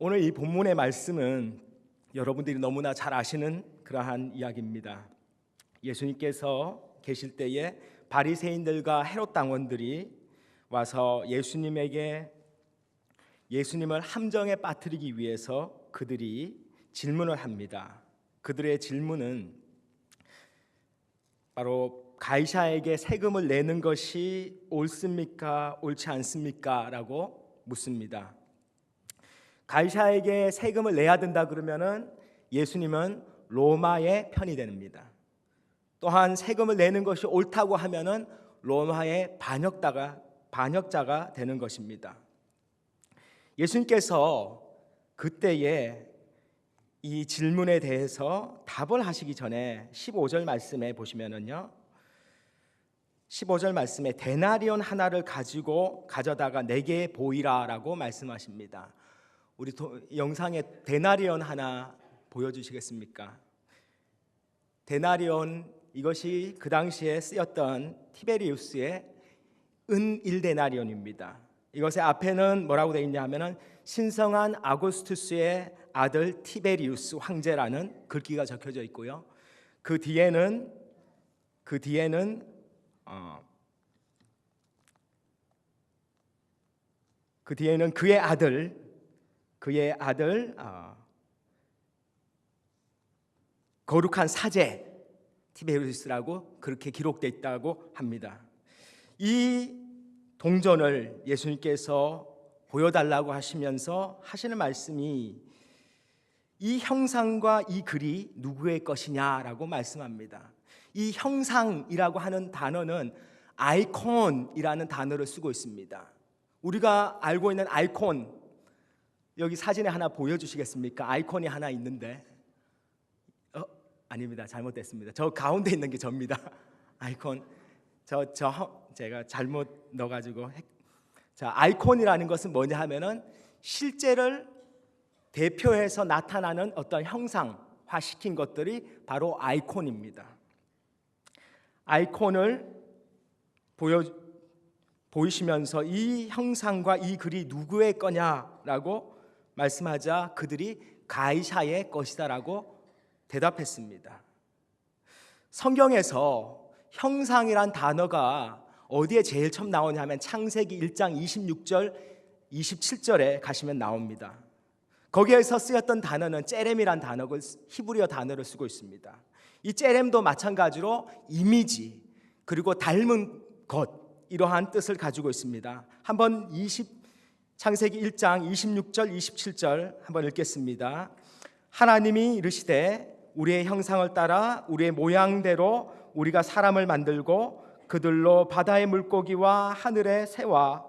오늘 이 본문의 말씀은 여러분들이 너무나 잘 아시는 그러한 이야기입니다. 예수님께서 계실 때에 바리새인들과 헤롯 당원들이 와서 예수님을 함정에 빠뜨리기 위해서 그들이 질문을 합니다. 그들의 질문은 바로 가이사에게 세금을 내는 것이 옳습니까? 옳지 않습니까? 라고 묻습니다. 가이사에게 세금을 내야 된다 그러면은 예수님은 로마의 편이 됩니다. 또한 세금을 내는 것이 옳다고 하면은 로마의 반역자가 되는 것입니다. 예수님께서 그때에 이 질문에 대해서 답을 하시기 전에 15절 말씀에 보시면은요, 15절 말씀에 데나리온 하나를 가져다가 내게 보이라라고 말씀하십니다. 우리 영상에 데나리온 하나 보여주시겠습니까? 데나리온, 이것이 그 당시에 쓰였던 티베리우스의 은 1데나리온입니다. 이것의 앞에는 뭐라고 되어 있냐 하면은 신성한 아구스투스의 아들 티베리우스 황제라는 글귀가 적혀져 있고요. 그 뒤에는 그의 아들 거룩한 사제 티베리우스라고 그렇게 기록되어 있다고 합니다. 이 동전을 예수님께서 보여달라고 하시면서 하시는 말씀이 이 형상과 이 글이 누구의 것이냐라고 말씀합니다. 이 형상이라고 하는 단어는 아이콘이라는 단어를 쓰고 있습니다. 우리가 알고 있는 아이콘, 여기 사진에 하나 보여주시겠습니까? 아이콘이 하나 있는데 아닙니다. 잘못됐습니다. 저 가운데 있는 게 접니다. 아이콘, 제가 잘못 넣어가지고. 자, 아이콘이라는 것은 뭐냐 하면은 실제를 대표해서 나타나는 어떤 형상화시킨 것들이 바로 아이콘입니다. 아이콘을 보이시면서 이 형상과 이 글이 누구의 거냐라고 말씀하자 그들이 가이사의 것이다라고 대답했습니다. 성경에서 형상이란 단어가 어디에 제일 처음 나오냐 하면 창세기 1장 26절 27절에 가시면 나옵니다. 거기에서 쓰였던 단어는 째렘이란 단어를 히브리어 단어를 쓰고 있습니다. 이 째렘도 마찬가지로 이미지 그리고 닮은 것, 이러한 뜻을 가지고 있습니다. 한번 창세기 1장 26절 27절 한번 읽겠습니다. 하나님이 이르시되 우리의 형상을 따라 우리의 모양대로 우리가 사람을 만들고 그들로 바다의 물고기와 하늘의 새와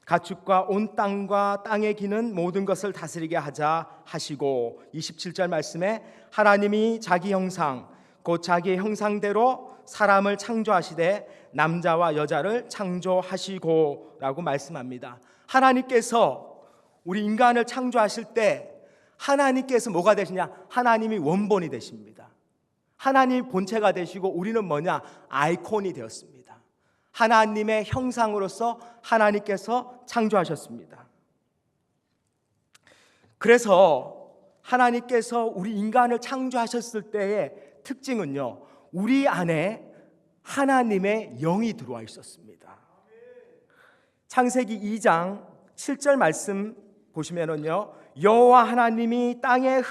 가축과 온 땅과 땅에 기는 모든 것을 다스리게 하자 하시고, 27절 말씀에 하나님이 자기 형상 곧 자기의 형상대로 사람을 창조하시되 남자와 여자를 창조하시고 라고 말씀합니다. 하나님께서 우리 인간을 창조하실 때 하나님께서 뭐가 되시냐? 하나님이 원본이 되십니다. 하나님이 본체가 되시고 우리는 뭐냐? 아이콘이 되었습니다. 하나님의 형상으로서 하나님께서 창조하셨습니다. 그래서 하나님께서 우리 인간을 창조하셨을 때의 특징은요, 우리 안에 하나님의 영이 들어와 있었습니다. 창세기 2장 7절 말씀 보시면은요, 여호와 하나님이 땅의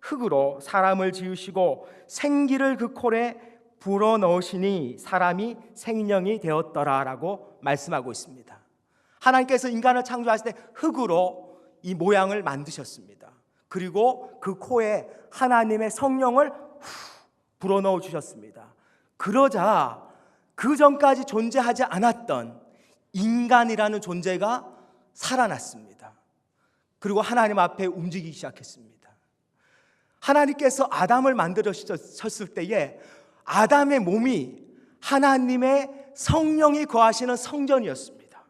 흙으로 사람을 지으시고 생기를 그 콜에 불어넣으시니 사람이 생명이 되었더라라고 말씀하고 있습니다. 하나님께서 인간을 창조하실 때 흙으로 이 모양을 만드셨습니다. 그리고 그 코에 하나님의 성령을 불어넣어 주셨습니다. 그러자 그 전까지 존재하지 않았던 인간이라는 존재가 살아났습니다. 그리고 하나님 앞에 움직이기 시작했습니다. 하나님께서 아담을 만들으셨을 때에 아담의 몸이 하나님의 성령이 거하시는 성전이었습니다.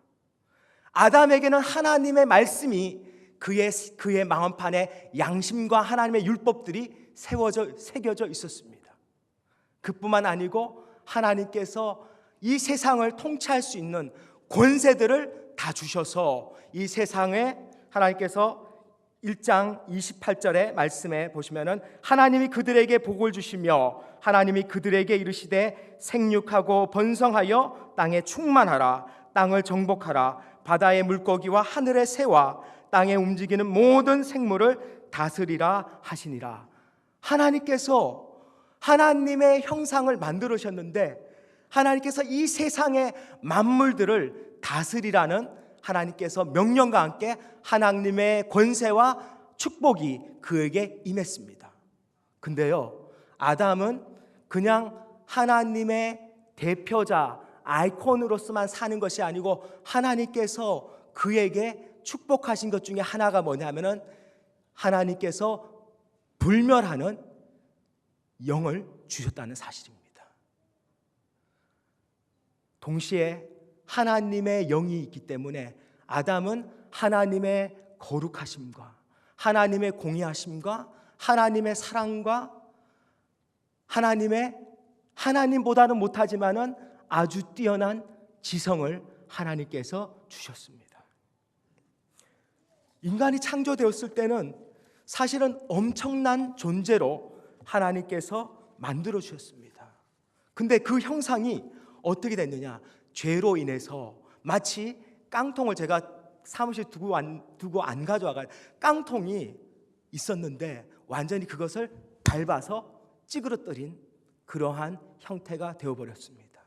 아담에게는 하나님의 말씀이 그의 마음판에 양심과 하나님의 율법들이 새겨져 있었습니다. 그뿐만 아니고 하나님께서 이 세상을 통치할 수 있는 권세들을 다 주셔서 이 세상에 하나님께서 1장 28절의 말씀에 보시면은 하나님이 그들에게 복을 주시며 하나님이 그들에게 이르시되 생육하고 번성하여 땅에 충만하라. 땅을 정복하라. 바다의 물고기와 하늘의 새와 땅에 움직이는 모든 생물을 다스리라 하시니라. 하나님께서 하나님의 형상을 만들으셨는데 하나님께서 이 세상의 만물들을 다스리라는 하나님께서 명령과 함께 하나님의 권세와 축복이 그에게 임했습니다. 근데요, 아담은 그냥 하나님의 대표자, 아이콘으로서만 사는 것이 아니고 하나님께서 그에게 축복하신 것 중에 하나가 뭐냐면은 하나님께서 불멸하는 영을 주셨다는 사실입니다. 동시에 하나님의 영이 있기 때문에 아담은 하나님의 거룩하심과 하나님의 공의하심과 하나님의 사랑과 하나님보다는 못하지만은 아주 뛰어난 지성을 하나님께서 주셨습니다. 인간이 창조되었을 때는 사실은 엄청난 존재로 하나님께서 만들어 주셨습니다. 근데 그 형상이 어떻게 됐느냐? 죄로 인해서 마치 깡통을 제가 사무실 두고 안 가져와가 깡통이 있었는데 완전히 그것을 밟아서 찌그러뜨린 그러한 형태가 되어버렸습니다.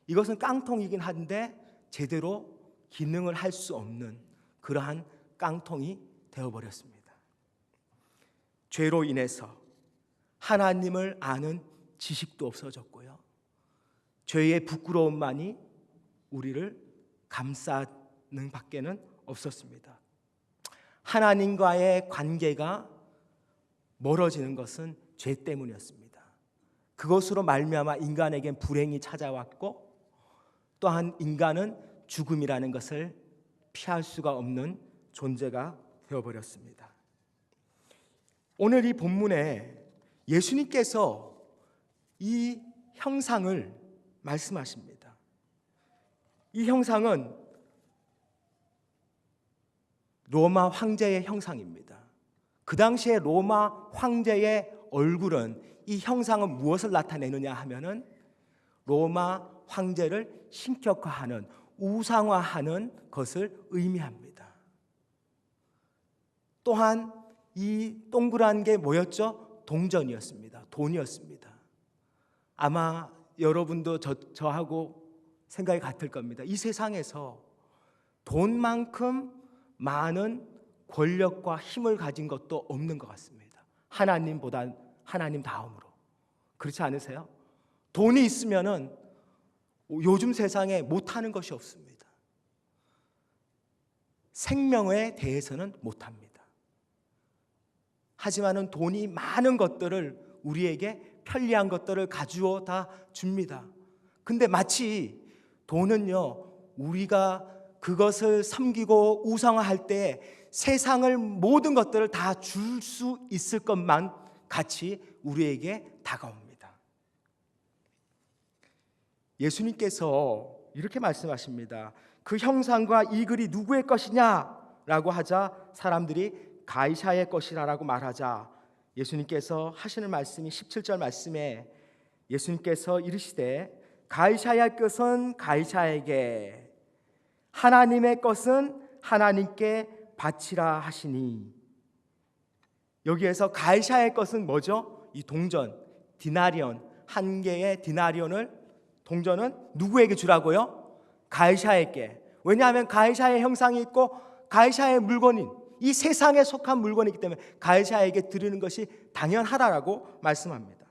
이것은 깡통이긴 한데 제대로 기능을 할 수 없는 그러한 깡통이 되어버렸습니다. 죄로 인해서 하나님을 아는 지식도 없어졌고요. 죄의 부끄러움만이 우리를 감싸는 밖에는 없었습니다. 하나님과의 관계가 멀어지는 것은 죄 때문이었습니다. 그것으로 말미암아 인간에겐 불행이 찾아왔고 또한 인간은 죽음이라는 것을 피할 수가 없는 존재가 되어버렸습니다. 오늘 이 본문에 예수님께서 이 형상을 말씀하십니다. 이 형상은 로마 황제의 형상입니다. 그 당시에 로마 황제의 얼굴은 이 형상은 무엇을 나타내느냐 하면은 로마 황제를 신격화하는 우상화하는 것을 의미합니다. 또한 이 동그란 게 뭐였죠? 동전이었습니다. 돈이었습니다. 아마 여러분도 저하고 생각이 같을 겁니다. 이 세상에서 돈만큼 많은 권력과 힘을 가진 것도 없는 것 같습니다. 하나님보다 하나님 다음으로. 그렇지 않으세요? 돈이 있으면은 요즘 세상에 못하는 것이 없습니다. 생명에 대해서는 못합니다. 하지만은 돈이 많은 것들을 우리에게 편리한 것들을 가지고 다 줍니다. 근데 마치 돈은요, 우리가 그것을 섬기고 우상화할 때 세상을 모든 것들을 다 줄 수 있을 것만 같이 우리에게 다가옵니다. 예수님께서 이렇게 말씀하십니다. 그 형상과 이 글이 누구의 것이냐라고 하자 사람들이 가이사의 것이라고 말하자 예수님께서 하시는 말씀이 17절 말씀에 예수님께서 이르시되 가이사의 것은 가이사에게 하나님의 것은 하나님께 바치라 하시니. 여기에서 가이사의 것은 뭐죠? 이 동전, 디나리온, 한 개의 디나리온을 동전은 누구에게 주라고요? 가이사에게. 왜냐하면 가이사의 형상이 있고 가이사의 물건인 이 세상에 속한 물건이기 때문에 가이사에게 드리는 것이 당연하다라고 말씀합니다.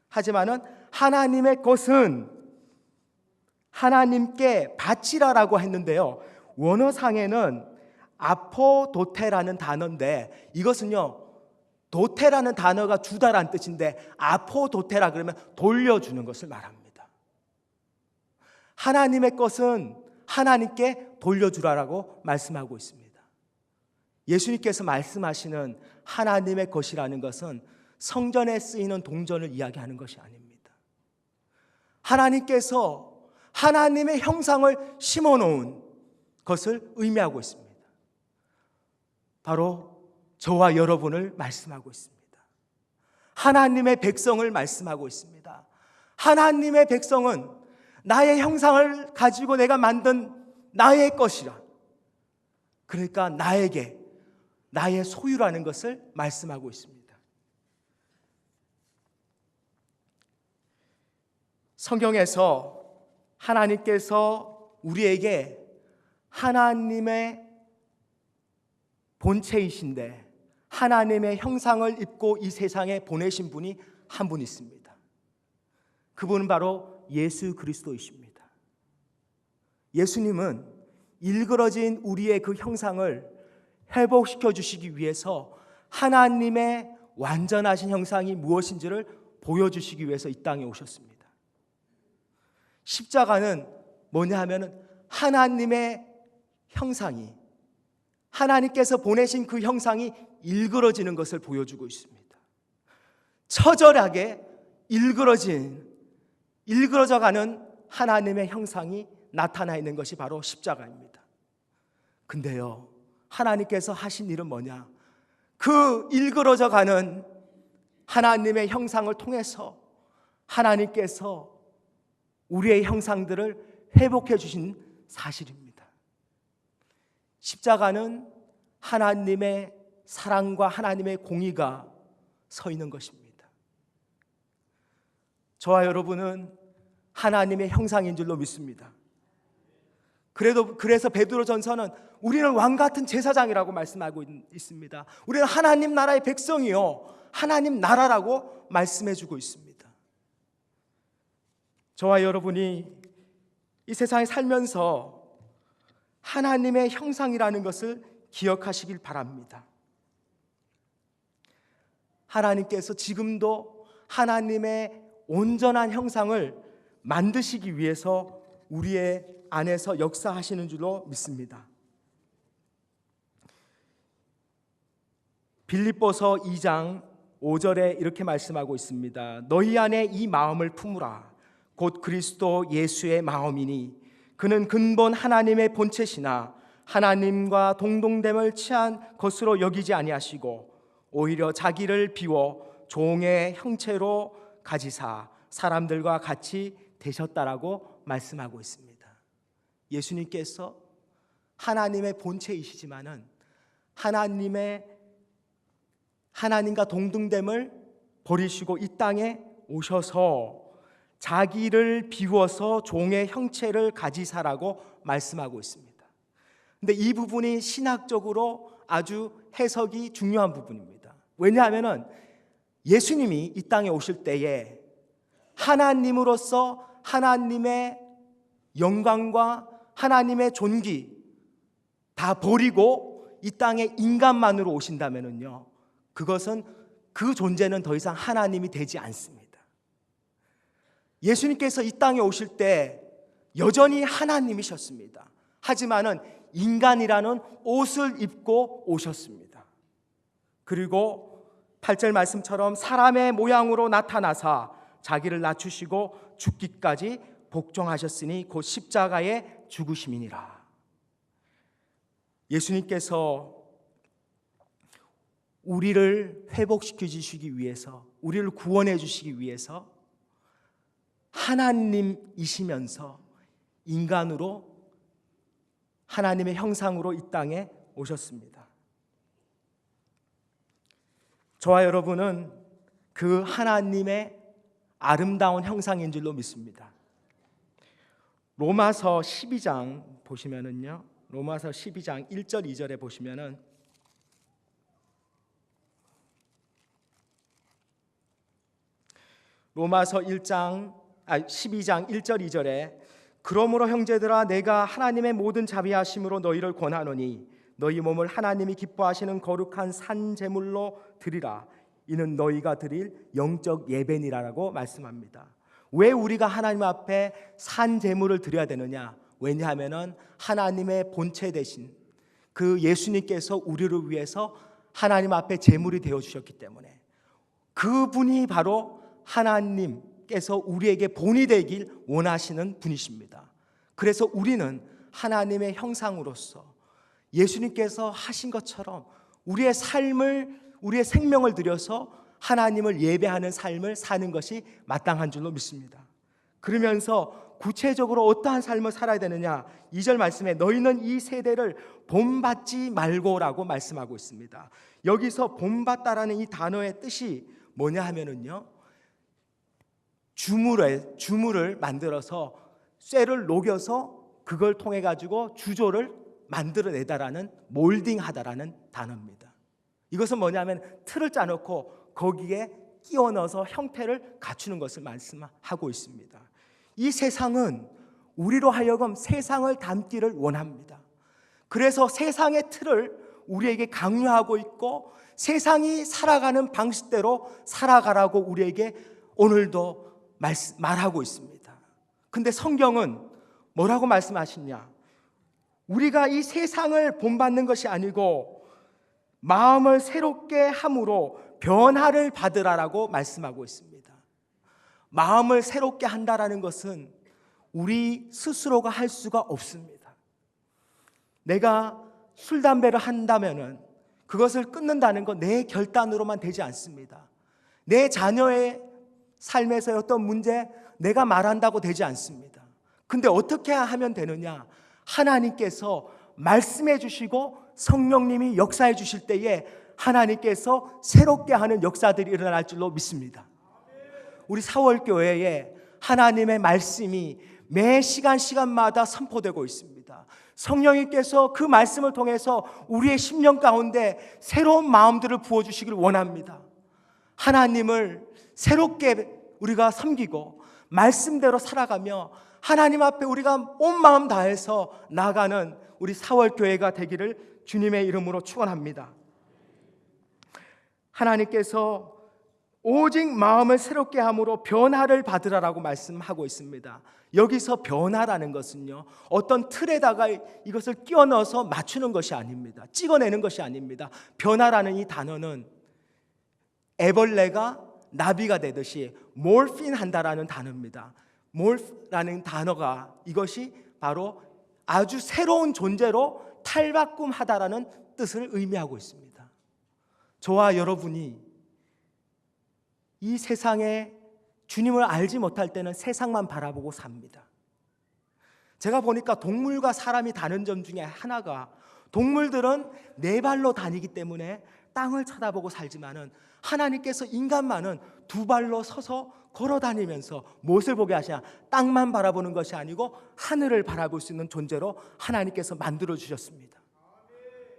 하지만은 하나님의 것은 하나님께 바치라라고 했는데요. 원어상에는 아포도테라는 단어인데 이것은요, 도테라는 단어가 주다라는 뜻인데 아포도테라 그러면 돌려주는 것을 말합니다. 하나님의 것은 하나님께 돌려주라라고 말씀하고 있습니다. 예수님께서 말씀하시는 하나님의 것이라는 것은 성전에 쓰이는 동전을 이야기하는 것이 아닙니다. 하나님께서 하나님의 형상을 심어놓은 것을 의미하고 있습니다. 바로 저와 여러분을 말씀하고 있습니다. 하나님의 백성을 말씀하고 있습니다. 하나님의 백성은 나의 형상을 가지고 내가 만든 나의 것이라. 그러니까 나에게 나의 소유라는 것을 말씀하고 있습니다. 성경에서 하나님께서 우리에게 하나님의 본체이신데 하나님의 형상을 입고 이 세상에 보내신 분이 한 분 있습니다. 그분은 바로 예수 그리스도이십니다. 예수님은 일그러진 우리의 그 형상을 회복시켜 주시기 위해서 하나님의 완전하신 형상이 무엇인지를 보여주시기 위해서 이 땅에 오셨습니다. 십자가는 뭐냐 하면은 하나님의 형상이, 하나님께서 보내신 그 형상이 일그러지는 것을 보여주고 있습니다. 처절하게 일그러져가는 하나님의 형상이 나타나 있는 것이 바로 십자가입니다. 근데요, 하나님께서 하신 일은 뭐냐? 그 일그러져가는 하나님의 형상을 통해서 하나님께서 우리의 형상들을 회복해 주신 사실입니다. 십자가는 하나님의 사랑과 하나님의 공의가 서 있는 것입니다. 저와 여러분은 하나님의 형상인 줄로 믿습니다. 그래서 베드로전서는 우리는 왕 같은 제사장이라고 말씀하고 있습니다. 우리는 하나님 나라의 백성이요, 하나님 나라라고 말씀해 주고 있습니다. 저와 여러분이 이 세상에 살면서 하나님의 형상이라는 것을 기억하시길 바랍니다. 하나님께서 지금도 하나님의 온전한 형상을 만드시기 위해서 우리의 안에서 역사하시는 줄로 믿습니다. 빌립보서 2장 5절에 이렇게 말씀하고 있습니다. 너희 안에 이 마음을 품으라. 곧 그리스도 예수의 마음이니 그는 근본 하나님의 본체시나 하나님과 동등됨을 취한 것으로 여기지 아니하시고 오히려 자기를 비워 종의 형체로 가지사 사람들과 같이 되셨다라고 말씀하고 있습니다. 예수님께서 하나님의 본체이시지만은 하나님과 동등됨을 버리시고 이 땅에 오셔서 자기를 비워서 종의 형체를 가지사라고 말씀하고 있습니다. 근데 이 부분이 신학적으로 아주 해석이 중요한 부분입니다. 왜냐하면 예수님이 이 땅에 오실 때에 하나님으로서 하나님의 영광과 하나님의 존귀 다 버리고 이 땅에 인간만으로 오신다면요, 그것은 그 존재는 더 이상 하나님이 되지 않습니다. 예수님께서 이 땅에 오실 때 여전히 하나님이셨습니다. 하지만은 인간이라는 옷을 입고 오셨습니다. 그리고 8절 말씀처럼 사람의 모양으로 나타나사 자기를 낮추시고 죽기까지 복종하셨으니 곧 십자가의 죽으심이니라. 예수님께서 우리를 회복시켜 주시기 위해서, 우리를 구원해 주시기 위해서 하나님이시면서 인간으로 하나님의 형상으로 이 땅에 오셨습니다. 저와 여러분은 그 하나님의 아름다운 형상인 줄로 믿습니다. 로마서 12장 보시면은요, 로마서 12장 1절 2절에 보시면은 로마서 12장 1절 2절에 그러므로 형제들아 내가 하나님의 모든 자비하심으로 너희를 권하노니 너희 몸을 하나님이 기뻐하시는 거룩한 산 제물로 드리라. 이는 너희가 드릴 영적 예배니라라고 말씀합니다. 왜 우리가 하나님 앞에 산 제물을 드려야 되느냐? 왜냐하면은 하나님의 본체 되신 그 예수님께서 우리를 위해서 하나님 앞에 제물이 되어 주셨기 때문에, 그분이 바로 하나님께서 우리에게 본이 되길 원하시는 분이십니다. 그래서 우리는 하나님의 형상으로서 예수님께서 하신 것처럼 우리의 삶을, 우리의 생명을 들여서 하나님을 예배하는 삶을 사는 것이 마땅한 줄로 믿습니다. 그러면서 구체적으로 어떠한 삶을 살아야 되느냐, 2절 말씀에 너희는 이 세대를 본받지 말고라고 말씀하고 있습니다. 여기서 본받다라는 이 단어의 뜻이 뭐냐 하면은요, 주물을 만들어서 쇠를 녹여서 그걸 통해 가지고 주조를 만들어내다라는, 몰딩하다라는 단어입니다. 이것은 뭐냐면 틀을 짜놓고 거기에 끼워 넣어서 형태를 갖추는 것을 말씀하고 있습니다. 이 세상은 우리로 하여금 세상을 닮기를 원합니다. 그래서 세상의 틀을 우리에게 강요하고 있고 세상이 살아가는 방식대로 살아가라고 우리에게 오늘도 말하고 있습니다. 근데 성경은 뭐라고 말씀하시냐? 우리가 이 세상을 본받는 것이 아니고 마음을 새롭게 함으로 변화를 받으라라고 말씀하고 있습니다. 마음을 새롭게 한다라는 것은 우리 스스로가 할 수가 없습니다. 내가 술, 담배를 한다면은 그것을 끊는다는 건 내 결단으로만 되지 않습니다. 내 자녀의 삶에서의 어떤 문제, 내가 말한다고 되지 않습니다. 근데 어떻게 하면 되느냐? 하나님께서 말씀해 주시고 성령님이 역사해 주실 때에 하나님께서 새롭게 하는 역사들이 일어날 줄로 믿습니다. 우리 사월교회에 하나님의 말씀이 매 시간마다 선포되고 있습니다. 성령님께서 그 말씀을 통해서 우리의 심령 가운데 새로운 마음들을 부어주시길 원합니다. 하나님을 새롭게 우리가 섬기고 말씀대로 살아가며 하나님 앞에 우리가 온 마음 다해서 나아가는 우리 사월교회가 되기를 주님의 이름으로 축원합니다. 하나님께서 오직 마음을 새롭게 함으로 변화를 받으라라고 말씀하고 있습니다. 여기서 변화라는 것은요, 어떤 틀에다가 이것을 끼워 넣어서 맞추는 것이 아닙니다. 찍어내는 것이 아닙니다. 변화라는 이 단어는 애벌레가 나비가 되듯이 몰핀 한다라는 단어입니다. 몰프라는 단어가 이것이 바로 아주 새로운 존재로 탈바꿈하다라는 뜻을 의미하고 있습니다. 저와 여러분이 이 세상에 주님을 알지 못할 때는 세상만 바라보고 삽니다. 제가 보니까 동물과 사람이 다른 점 중에 하나가, 동물들은 네 발로 다니기 때문에 땅을 쳐다보고 살지만은 하나님께서 인간만은 두 발로 서서 걸어 다니면서 무엇을 보게 하시냐? 땅만 바라보는 것이 아니고 하늘을 바라볼 수 있는 존재로 하나님께서 만들어 주셨습니다.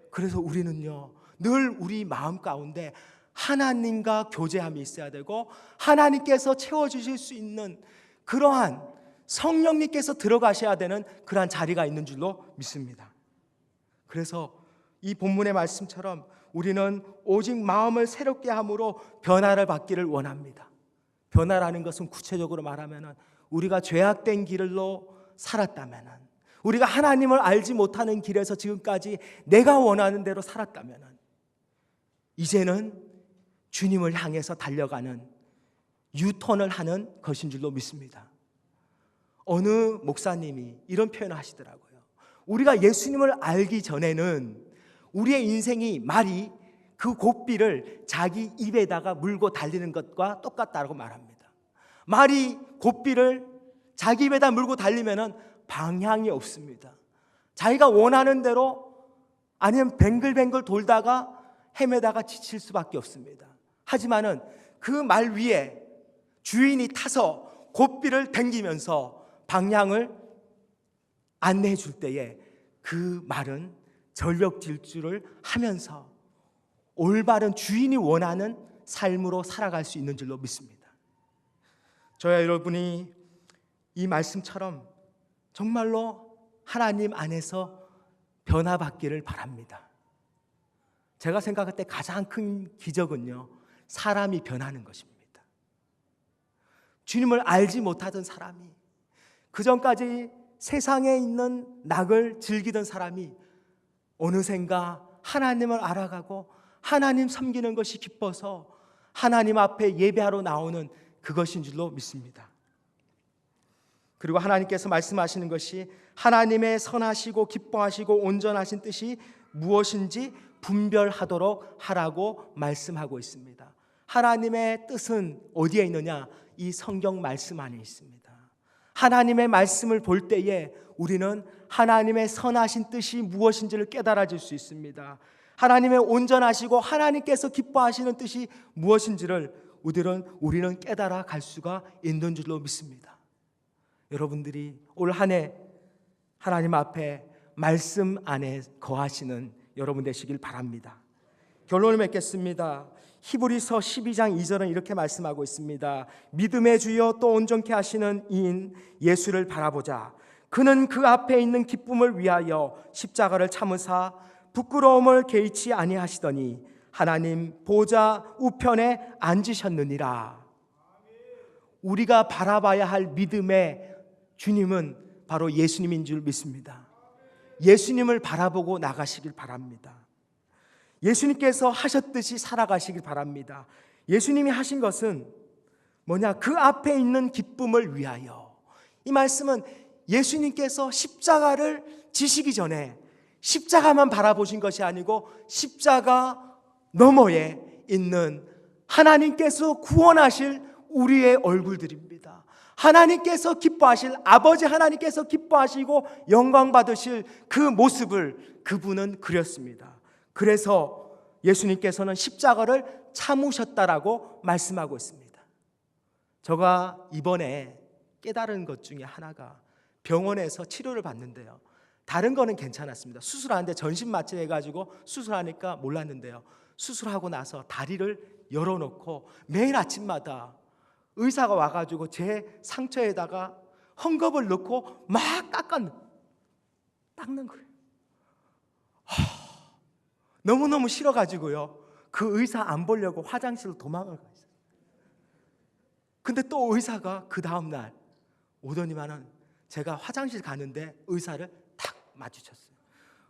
그래서 우리는요, 늘 우리 마음 가운데 하나님과 교제함이 있어야 되고 하나님께서 채워주실 수 있는 그러한 성령님께서 들어가셔야 되는 그러한 자리가 있는 줄로 믿습니다. 그래서 이 본문의 말씀처럼 우리는 오직 마음을 새롭게 함으로 변화를 받기를 원합니다. 변화라는 것은 구체적으로 말하면 우리가 죄악된 길로 살았다면, 우리가 하나님을 알지 못하는 길에서 지금까지 내가 원하는 대로 살았다면 이제는 주님을 향해서 달려가는 유턴을 하는 것인 줄로 믿습니다. 어느 목사님이 이런 표현을 하시더라고요. 우리가 예수님을 알기 전에는 우리의 인생이 말이 그 고삐를 자기 입에다가 물고 달리는 것과 똑같다고 말합니다. 말이 고삐를 자기 입에다 물고 달리면 방향이 없습니다. 자기가 원하는 대로 아니면 뱅글뱅글 돌다가 헤매다가 지칠 수밖에 없습니다. 하지만은 그 말 위에 주인이 타서 고삐를 당기면서 방향을 안내해 줄 때에 그 말은 전력 질주를 하면서 올바른 주인이 원하는 삶으로 살아갈 수 있는 줄로 믿습니다. 저와 여러분이 이 말씀처럼 정말로 하나님 안에서 변화받기를 바랍니다. 제가 생각할 때 가장 큰 기적은요, 사람이 변하는 것입니다. 주님을 알지 못하던 사람이, 그전까지 세상에 있는 낙을 즐기던 사람이 어느샌가 하나님을 알아가고 하나님 섬기는 것이 기뻐서 하나님 앞에 예배하러 나오는 그것인 줄로 믿습니다. 그리고 하나님께서 말씀하시는 것이 하나님의 선하시고 기뻐하시고 온전하신 뜻이 무엇인지 분별하도록 하라고 말씀하고 있습니다. 하나님의 뜻은 어디에 있느냐? 이 성경 말씀 안에 있습니다. 하나님의 말씀을 볼 때에 우리는 하나님의 선하신 뜻이 무엇인지를 깨달아질 수 있습니다. 하나님의 온전하시고 하나님께서 기뻐하시는 뜻이 무엇인지를 우리는 깨달아 갈 수가 있는 줄로 믿습니다. 여러분들이 올 한 해 하나님 앞에 말씀 안에 거하시는 여러분 되시길 바랍니다. 결론을 맺겠습니다. 히브리서 12장 2절은 이렇게 말씀하고 있습니다. 믿음의 주여 또 온전케 하시는 이인 예수를 바라보자. 그는 그 앞에 있는 기쁨을 위하여 십자가를 참으사 부끄러움을 개의치 아니하시더니 하나님 보좌 우편에 앉으셨느니라. 우리가 바라봐야 할 믿음의 주님은 바로 예수님인 줄 믿습니다. 예수님을 바라보고 나가시길 바랍니다. 예수님께서 하셨듯이 살아가시길 바랍니다. 예수님이 하신 것은 뭐냐? 그 앞에 있는 기쁨을 위하여. 이 말씀은 예수님께서 십자가를 지시기 전에 십자가만 바라보신 것이 아니고 십자가 너머에 있는 하나님께서 구원하실 우리의 얼굴들입니다. 하나님께서 기뻐하실, 아버지 하나님께서 기뻐하시고 영광 받으실 그 모습을 그분은 그렸습니다. 그래서 예수님께서는 십자가를 참으셨다라고 말씀하고 있습니다. 제가 이번에 깨달은 것 중에 하나가 병원에서 치료를 받는데요, 다른 거는 괜찮았습니다. 수술하는데 전신마취 해가지고 수술하니까 몰랐는데요, 수술하고 나서 다리를 열어놓고 매일 아침마다 의사가 와가지고 제 상처에다가 헝겊을 넣고 막 닦는 거예요. 너무너무 싫어가지고요, 그 의사 안 보려고 화장실로 도망을 갔어요. 근데 또 의사가 그 다음날 오더니만은 제가 화장실 가는데 의사를 탁 마주쳤어요.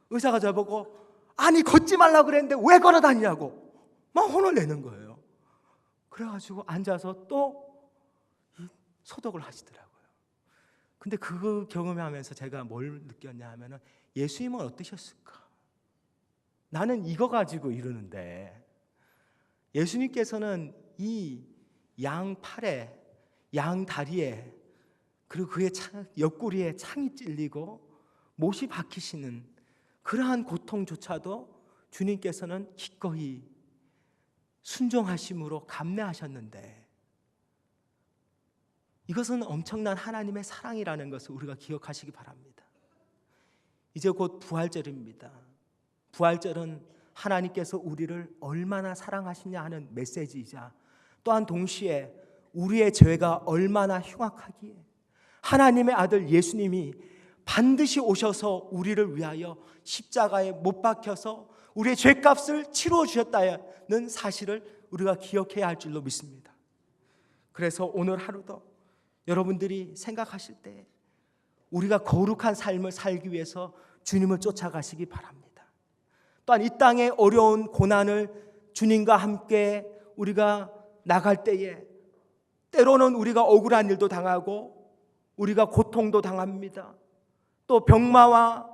의사가 저보고 아니 걷지 말라고 그랬는데 왜 걸어 다니냐고 막 혼을 내는 거예요. 그래가지고 앉아서 또 소독을 하시더라고요. 근데 그 경험하면서 제가 뭘 느꼈냐 하면은 예수님은 어떠셨을까? 나는 이거 가지고 이러는데 예수님께서는 이 양 팔에, 양 다리에, 그리고 그의 옆구리에 창이 찔리고 못이 박히시는 그러한 고통조차도 주님께서는 기꺼이 순종하심으로 감내하셨는데, 이것은 엄청난 하나님의 사랑이라는 것을 우리가 기억하시기 바랍니다. 이제 곧 부활절입니다. 부활절은 하나님께서 우리를 얼마나 사랑하시냐 하는 메시지이자 또한 동시에 우리의 죄가 얼마나 흉악하기에 하나님의 아들 예수님이 반드시 오셔서 우리를 위하여 십자가에 못 박혀서 우리의 죄값을 치루어 주셨다는 사실을 우리가 기억해야 할 줄로 믿습니다. 그래서 오늘 하루도 여러분들이 생각하실 때 우리가 거룩한 삶을 살기 위해서 주님을 쫓아가시기 바랍니다. 또한 이 땅의 어려운 고난을 주님과 함께 우리가 나갈 때에 때로는 우리가 억울한 일도 당하고 우리가 고통도 당합니다. 또 병마와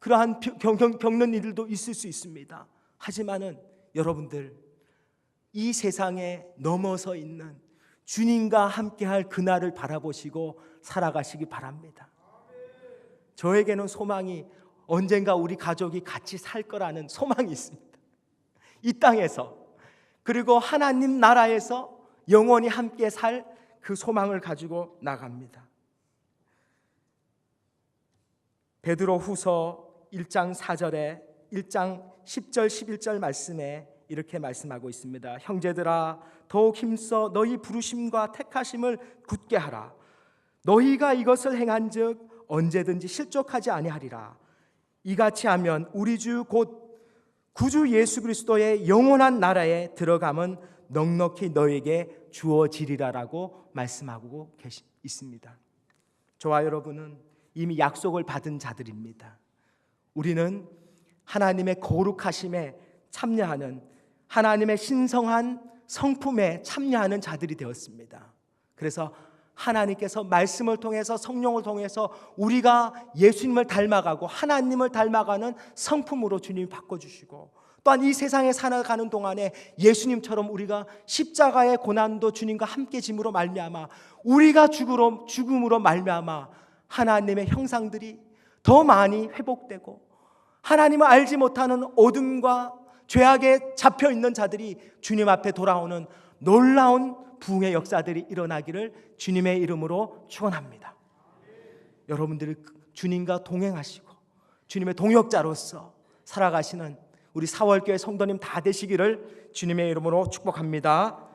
그러한 겪는 일들도 있을 수 있습니다. 하지만은 여러분들, 이 세상에 넘어서 있는 주님과 함께할 그날을 바라보시고 살아가시기 바랍니다. 저에게는 소망이 언젠가 우리 가족이 같이 살 거라는 소망이 있습니다. 이 땅에서, 그리고 하나님 나라에서 영원히 함께 살 그 소망을 가지고 나갑니다. 베드로후서 1장 4절에 1장 10절 11절 말씀에 이렇게 말씀하고 있습니다. 형제들아 더욱 힘써 너희 부르심과 택하심을 굳게 하라. 너희가 이것을 행한즉 언제든지 실족하지 아니하리라. 이같이 하면 우리 주 곧 구주 예수 그리스도의 영원한 나라에 들어감은 넉넉히 너에게 주어지리라라고 말씀하고 있습니다. 저와 여러분은 이미 약속을 받은 자들입니다. 우리는 하나님의 거룩하심에 참여하는, 하나님의 신성한 성품에 참여하는 자들이 되었습니다. 그래서 하나님께서 말씀을 통해서, 성령을 통해서 우리가 예수님을 닮아가고 하나님을 닮아가는 성품으로 주님이 바꿔주시고, 또한 이 세상에 살아가는 동안에 예수님처럼 우리가 십자가의 고난도 주님과 함께 짐으로 말미암아 우리가 죽음으로 말미암아 하나님의 형상들이 더 많이 회복되고 하나님을 알지 못하는 어둠과 죄악에 잡혀 있는 자들이 주님 앞에 돌아오는 놀라운 부흥의 역사들이 일어나기를 주님의 이름으로 축원합니다. 여러분들이 주님과 동행하시고 주님의 동역자로서 살아가시는 우리 사월교회 성도님 다 되시기를 주님의 이름으로 축복합니다.